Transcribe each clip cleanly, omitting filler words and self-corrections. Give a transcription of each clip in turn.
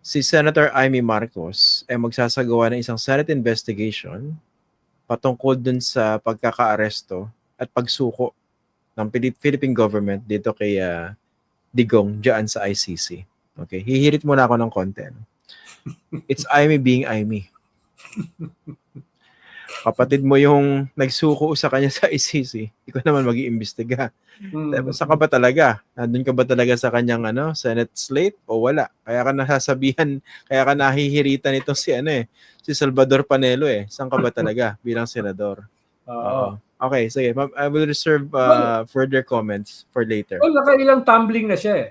si Senator Amy Marcos ay magsasagawa ng isang Senate investigation patungkol dun sa pagkakaaresto at pagsuko ng Philippine government dito kay Digong dyan sa ICC. Okay, hihirit muna ako ng konti. It's Amy being Amy. Kapatid mo yung nagsuko sa kanya sa ICC, ikaw naman mag-iimbestiga. Saan ka ba talaga? Nandun ka ba talaga sa kanyang Senate slate o wala? Kaya ka nasasabihan, kaya ka nahihiritan itong si Salvador Panelo Saan ka ba talaga bilang senador? Oo. Okay, sige. I will reserve further comments for later. Well, nakailang tumbling na siya eh.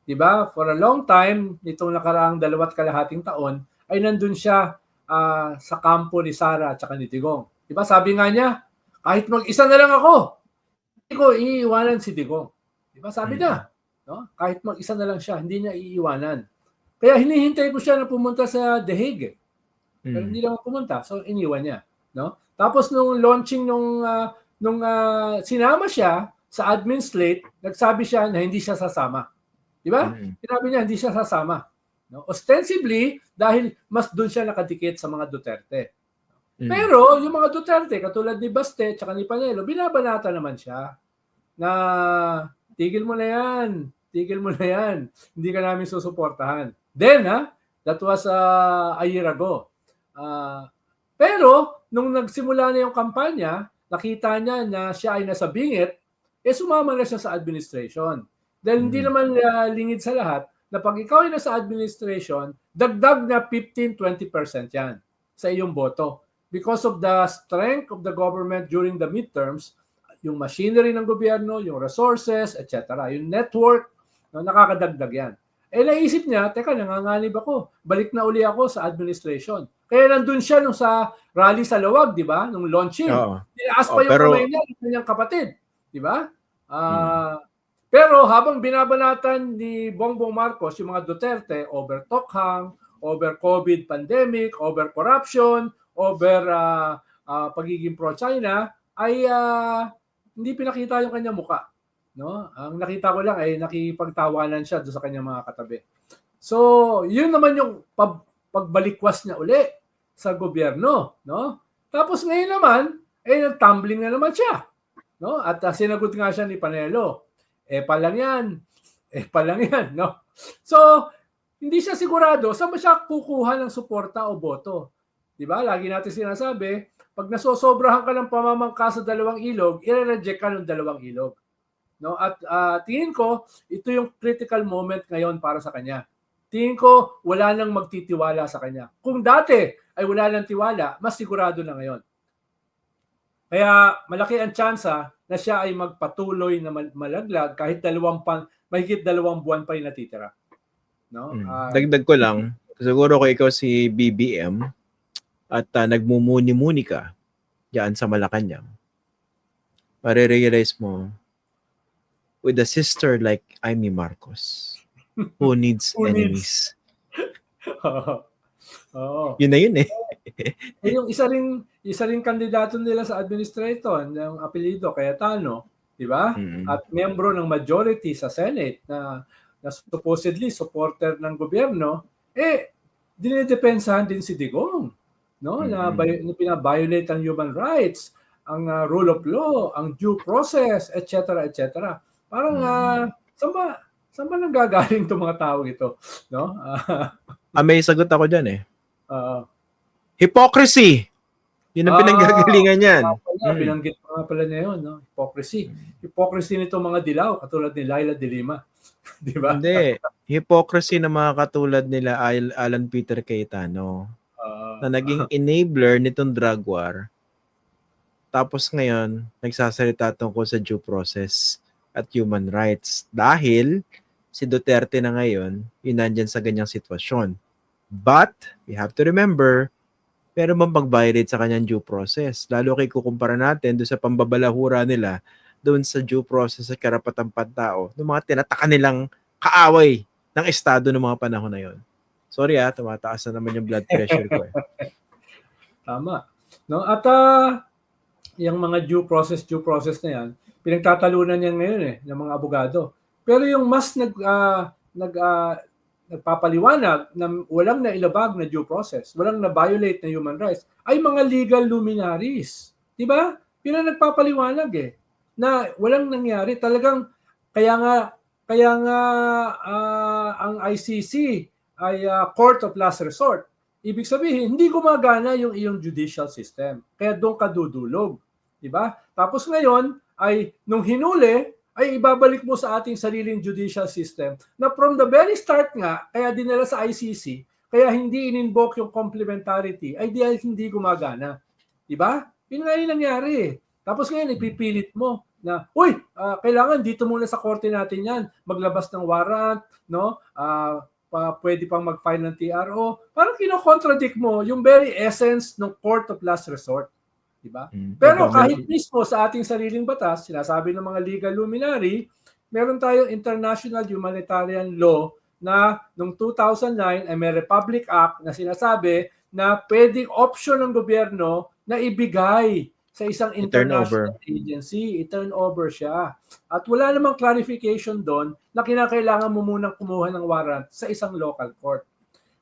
'Di ba? For a long time, nitong nakaraang 2.5 taon, ay nandun siya sa kampo ni Sara at saka ni Digong. 'Di ba? Sabi nga niya, kahit mag-isa na lang ako, hindi ko iiwanan si Digong. 'Di ba? Sabi niya, no? Kahit mag-isa na lang siya, hindi niya iiwanan. Kaya hinihintay ko siya na pumunta sa The Hague. Pero hindi naman pumunta, so iniwan niya, no? Tapos nung launching nung sinama siya sa admin slate, nagsabi siya na hindi siya sasama. Di ba? Sinabi niya hindi siya sasama. No? Ostensibly, dahil mas doon siya nakadikit sa mga Duterte. Pero yung mga Duterte, katulad ni Baste at ni Panelo, binabanata naman siya na tigil mo na yan, hindi ka namin susuportahan. Then, that was a year ago. Pero, nung nagsimula na yung kampanya, nakita niya na siya ay nasa bingit, sumama na siya sa administration. Dahil hindi naman lingid sa lahat na pag ikaw ay nasa administration, dagdag na 15-20% yan sa iyong boto. Because of the strength of the government during the midterms, yung machinery ng gobyerno, yung resources, etc., yung network, nakakadagdag yan. Naisip niya, teka, nanganganib ako. Balik na uli ako sa administration. Kaya nandun siya nung sa rally sa Lawag, di ba? Nung launching. Tinaas pa yung kamay niya ng kanyang kapatid. Di ba? Pero habang binabanatan ni Bongbong Marcos yung mga Duterte over Tokhang, over COVID pandemic, over corruption, over pagiging pro-China, ay hindi pinakita yung kanyang muka. No? Ang nakita ko lang ay nakipagtawanan siya doon sa kanyang mga katabi. So, yun naman yung pagbalikwas niya uli sa gobyerno, no? Tapos ngayon naman, nag-tumbling na naman siya, no? At sinagot nga siya ni Panelo, pa lang yan, no? So, hindi siya sigurado saan ba siya kukuha ng suporta o boto. 'Di ba? Lagi natin sinasabi, pag nasosobrahan ka ng pamamangka sa dalawang ilog, i-reject ka ng dalawang ilog. No? At tingin ko, ito yung critical moment ngayon para sa kanya. Tingin ko, wala nang magtitiwala sa kanya. Kung dati ay wala nang tiwala, mas sigurado na ngayon. Kaya malaki ang tsansa na siya ay magpatuloy na malaglag kahit mahigit 2 buwan pa yung natitira. No? Dagdag ko lang, siguro kung ikaw si BBM at nagmumuni-muni ka diyan sa Malacanang, marirealize mo, with a sister like Amy Marcos, who needs enemies? Yun na yun yung isa ring kandidato nila sa administration ng apelyido Cayetano, di ba? At miyembro ng majority sa Senate na supposedly supporter ng gobyerno, dinidepensahan din si Digong, no? Na pina-violate ang human rights, ang rule of law, ang due process, etc., etc. Parang saan ba nanggagaling itong mga tao ito, no? May sagot ako diyan hypocrisy. Yun ang pinanggagalingan niyan. Binanggit pa nga pala niya yun, no? Hypocrisy. Hypocrisy nito mga dilaw, katulad ni Laila de Lima. Di ba? Hindi. Hypocrisy ng mga katulad nila Alan Peter Cayetano na naging enabler nitong drug war. Tapos ngayon, nagsasalita tungkol sa due process at human rights. Dahil si Duterte na ngayon, yun nandyan sa ganyang sitwasyon. But, we have to remember, meron bang pag-violate sa kanyang due process? Lalo kay kukumpara natin doon sa pambabalahura nila, doon sa due process at karapatang pantao, ng mga tinataka nilang kaaway ng estado ng mga panahon na yon. Sorry tumataas na naman yung blood pressure ko Tama. No? At yung mga due process na yan, pinagtatalunan yan ngayon ng mga abogado. Pero yung mas nagpapaliwanag na walang nailabag na due process, walang na-violate na human rights, ay mga legal luminaries. Di ba? Yun ang nagpapaliwanag na walang nangyari. Talagang, kaya nga ang ICC ay court of last resort. Ibig sabihin, hindi gumagana yung iyong judicial system. Kaya doon ka dudulog. Di ba? Tapos ngayon, ay nung hinuli, ay ibabalik mo sa ating sariling judicial system na from the very start nga, kaya dinala sa ICC, kaya hindi in-invoke yung complementarity, ay dahil hindi gumagana. Diba? Yun nga yung nangyari. Tapos ngayon, ipipilit mo na, uy, kailangan dito muna sa korte natin yan, maglabas ng warrant, no? Pwede pang mag-file ng TRO. Parang kino-contradict mo yung very essence ng court of last resort. Diba? Pero kahit mismo sa ating sariling batas, sinasabi ng mga legal luminary, meron tayong international humanitarian law na noong 2009 ay may Republic Act na sinasabi na pwedeng option ng gobyerno na ibigay sa isang international agency, i-turn over siya. At wala namang clarification doon na kinakailangan mo munang kumuha ng warrant sa isang local court.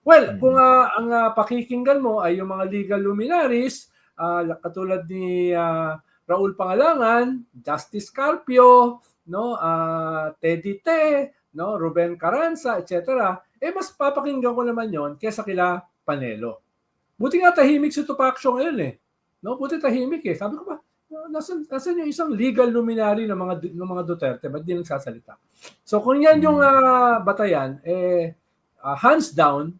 Well, kung ang pakikinggan mo ay yung mga legal luminaries, katulad ni Raul Pangalangan, Justice Carpio, no, Teddy Te, no, Ruben Carranza, etc. Mas papakinggan ko naman yon kaysa kila Panelo. Buti nga tahimik si Tupaccio ngayon No, buti tahimik Sabi ko ba, nasan yung isang legal luminary ng mga Duterte, ba't di nagsasalita? So kung yan yung batayan, hands down,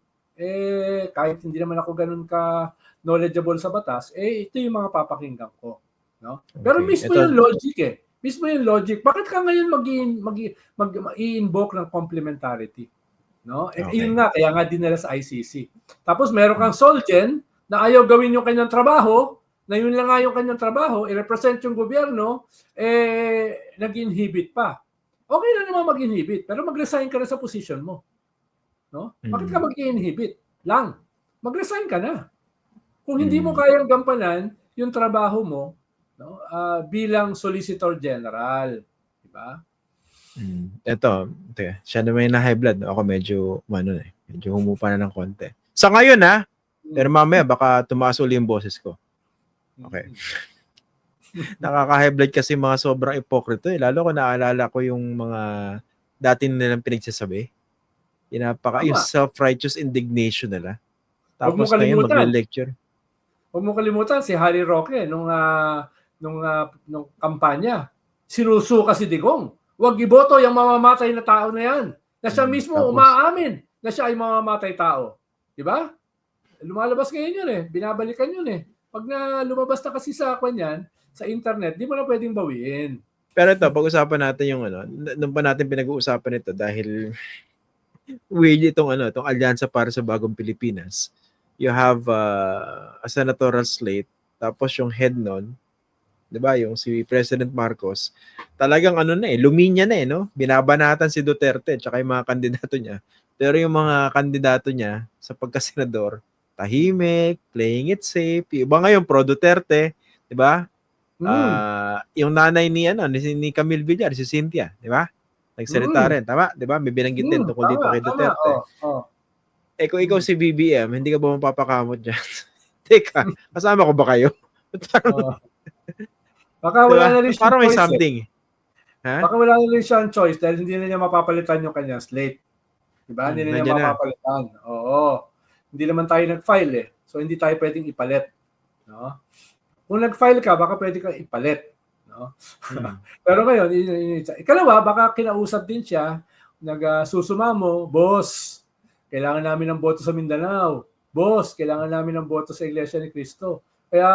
kahit hindi naman ako ganun ka knowledgeable sa batas, ito yung mga papakinggan ko. No? Pero mismo yung logic Mismo yung logic. Bakit ka ngayon mag-i-invoke ng complementarity? No? Yun nga, kaya nga dinala sa ICC. Tapos meron kang Solgen na ayaw gawin yung kanyang trabaho, na yun lang nga yung kanyang trabaho, i-represent yung gobyerno, nag-inhibit pa. Okay na naman mag-inhibit, pero mag-resign ka na sa position mo. No? Bakit ka mag-inhibit? Lang. Mag-resign ka na. Kung hindi mo kayang gampanan yung trabaho mo, no, bilang Solicitor General, di ba? Ito, siya naman yung na-high blood. Ako medyo humupa na ng konti. Sa ngayon pero mamaya baka tumaas uli yung boses ko. Okay. Nakaka-high blood kasi mga sobrang ipokrito Lalo ko naalala ko yung mga dati nilang pinagsasabi. Yung self-righteous indignation nila. Tapos ngayon magle-lecture. Huwag mo kalimutan si Harry Roque nung kampanya. Sinusuka si Digong. Huwag iboto yung mamamatay na tao na yan. Na siya mismo umaamin na siya ay mamamatay tao. Di ba? Lumalabas ngayon yun Binabalikan yun Pag na lumabas na kasi sa yan, sa internet, di mo na pwedeng bawiin. Pero ito, pag-usapan natin yung nung pa natin pinag-uusapan ito dahil weird itong alyansa para sa bagong Pilipinas. You have a senatorial slate, tapos yung head nun, 'di ba, yung si President Marcos, talagang luminya na no? Binabanatan si Duterte at yung mga kandidato niya. Pero yung mga kandidato niya sa pagka-senador, tahimik, playing it safe. Iba ngayon pro Duterte, 'di ba? Yung nanay ni Camille Villar, si Cynthia, 'di ba? Nagsalita rin, tama? 'Di ba? May binanggit din tungkol dito kay Duterte. Kung ikaw si BBM, hindi ka ba mapapakamot diyan? Teka, kasama ko ba kayo? Baka wala na rin parang may something. Baka wala na rin siyang choice dahil hindi na niya mapapalitan yung kanyang slate. 'Di ba? Hindi na niya mapapalitan. Oo. Hindi naman tayo nag-file So hindi tayo pwedeng ipalit, no? Kung nag-file ka, baka pwede kang ipalit, no? Pero ngayon, ikalawa, baka kinausap din siya, nagsusumamo, boss, kailangan namin ng boto sa Mindanao. Boss, kailangan namin ng boto sa Iglesia ni Cristo. Kaya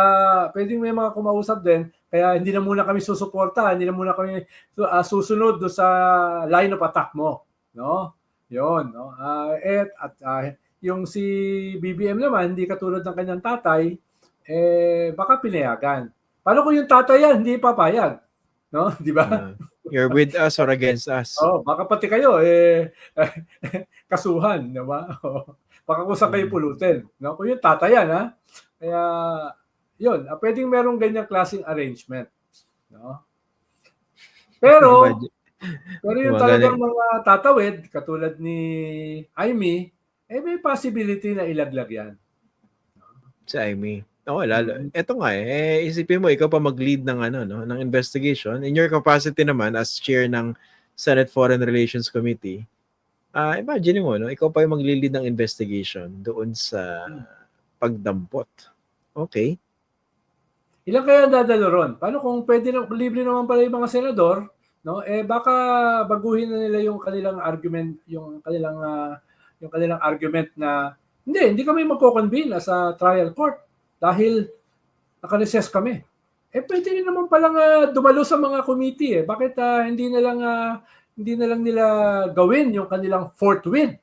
pwedeng may mga kumausap din, kaya hindi na muna kami susuporta, hindi na muna kami susunod do sa line of attack mo, no? 'Yon, no? Yung si BBM naman, hindi katulad ng kanyang tatay, baka pinayagan. Paano kung yung tatay yan, hindi papayag? No? Di ba? You're with us or against us? Baka pati kayo, kasuhan, di ba? Baka kung saan kayo pulutin. No? Kung yung tatay yan, Kaya, yun, pwedeng merong ganyang klaseng arrangement. No? Pero, Pero yung Gumagana talagang mga tatawid, katulad ni Jaime, may possibility na ilaglag yan. si Jaime. Oo, lalo. Eto nga isipin mo, ikaw pa mag-lead ng ng investigation. In your capacity naman as chair ng Senate Foreign Relations Committee, imagine mo, ikaw pa yung mag-lead ng investigation doon sa pagdampot. Okay. Ilan kaya dadalo ron? Paano kung pwede na, libre naman pala yung mga senador, no? Baka baguhin na nila yung kanilang argument, yung kanilang argument na hindi kami magko-convene sa trial court dahil naka-recess kami. Pwede rin naman palang dumalo sa mga committee. Bakit hindi na lang nila gawin yung kanilang fourth win?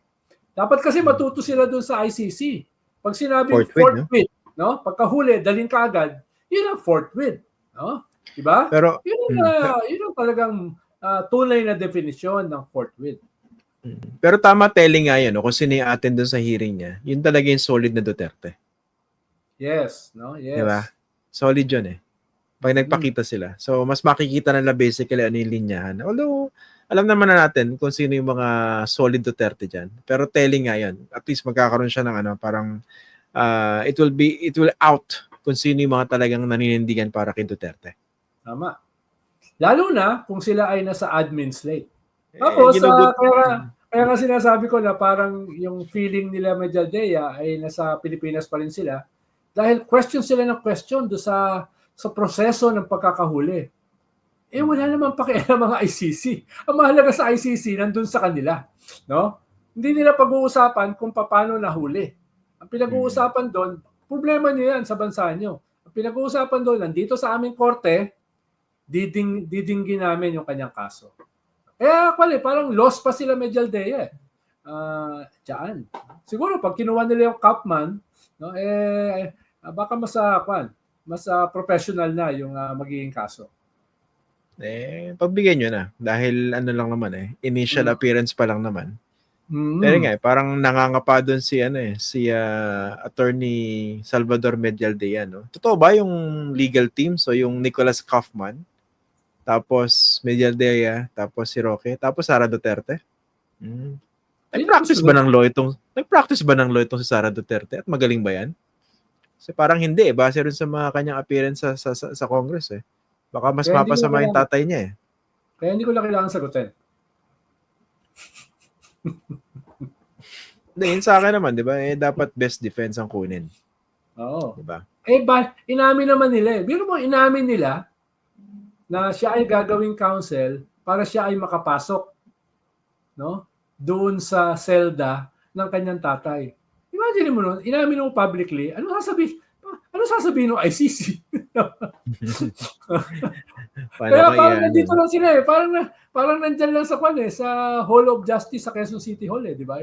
Dapat kasi matuto sila dun sa ICC. Pag sinabing fourth win, no? Pagkahuli, daling kaagad, yun ang fourth win, no? Diba? Pero yun ang talagang tunay na definition ng fourth win. Pero tama telling nga yan, kung sino yung atin doon sa hearing niya, yun talaga yung solid na Duterte. Yes, no? Yes. Diba? Solid yun Pag nagpakita sila. So, mas makikita nila basically ano yung linyahan. Although, alam naman na natin kung sino yung mga solid Duterte dyan. Pero telling nga yun. At least magkakaroon siya ng parang it will out kung sino yung mga talagang naninindigan para kay Duterte. Tama. Lalo na kung sila ay nasa admin slate. Tapos, kaya nga sinasabi ko na parang yung feeling nila Medialdea ay nasa Pilipinas pa rin sila dahil question sila ng question do sa proseso ng pagkakahuli. Wala naman pakialam mga ICC. Ang mahalaga sa ICC nandun sa kanila, no? Hindi nila pag-uusapan kung paano nahuli. Ang pinag-uusapan doon, problema niyo yan sa bansa niyo. Ang pinag-uusapan doon, nandito sa aming korte, didinggin namin yung kanyang kaso. Parang lost pa sila Medialdea. Diyan. Siguro pag kinuha nila yung Kaufman, no, baka mas professional na yung magiging kaso. Pagbigyan nyo na. Dahil ano lang naman initial appearance pa lang naman. Pero nga parang nangangapa doon si Attorney Salvador Medialdea, no? Totoo ba yung legal team? So yung Nicholas Kaufman, tapos Medialdea, tapos si Roque, tapos Sara Duterte? Nag-practice ba ng law itong si Sara Duterte? At magaling ba yan? Kasi parang hindi base rin sa mga kanyang appearance sa Congress Baka mas mapasama yung tatay niya Kaya hindi ko na kailangan sagutin. Hindi, sa akin naman, di ba? Dapat best defense ang kunin. Oo. Di ba? Inamin naman nila Biro mo, inamin nila na siya ay gagawing counsel para siya ay makapasok, no? Doon sa selda ng kanyang tatay. Imagine mo nun, inamin mo publicly, ano sasabihin ng ICC? Kaya parang nandito lang sila Parang nandyan lang sa sa Hall of Justice sa Quezon City Hall di ba?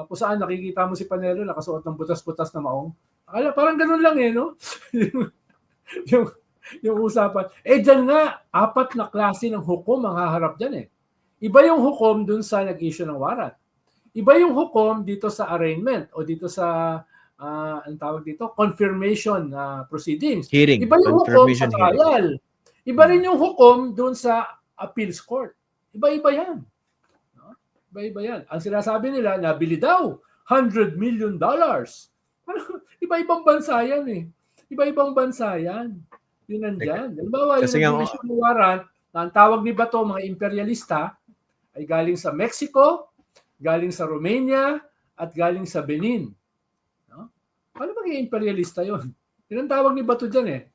Kung saan nakikita mo si Panelo nakasuot ng butas-butas na maong. Parang ganun lang no? yung usapan. Dyan nga, 4 na klase ng hukom ang haharap dyan Iba yung hukom dun sa nag-issue ng warrant. Iba yung hukom dito sa arraignment o dito sa ang tawag dito, confirmation proceedings. Hearing. Iba yung hukom sa trial. Iba rin yung hukom doon sa appeals court. Iba-iba yan. No? Iba-iba yan. Ang sinasabi nila, nabili daw $100 million. Iba-ibang bansa yan Iba-ibang bansa yan. Yun nandyan. Halimbawa, yung nag-issue ng warrant, ang tawag ni Bato, mga imperialista, ay galing sa Mexico, galing sa Romania, at galing sa Benin. No? Paano maging imperialista yun? Yun ang tawag ni Bato dyan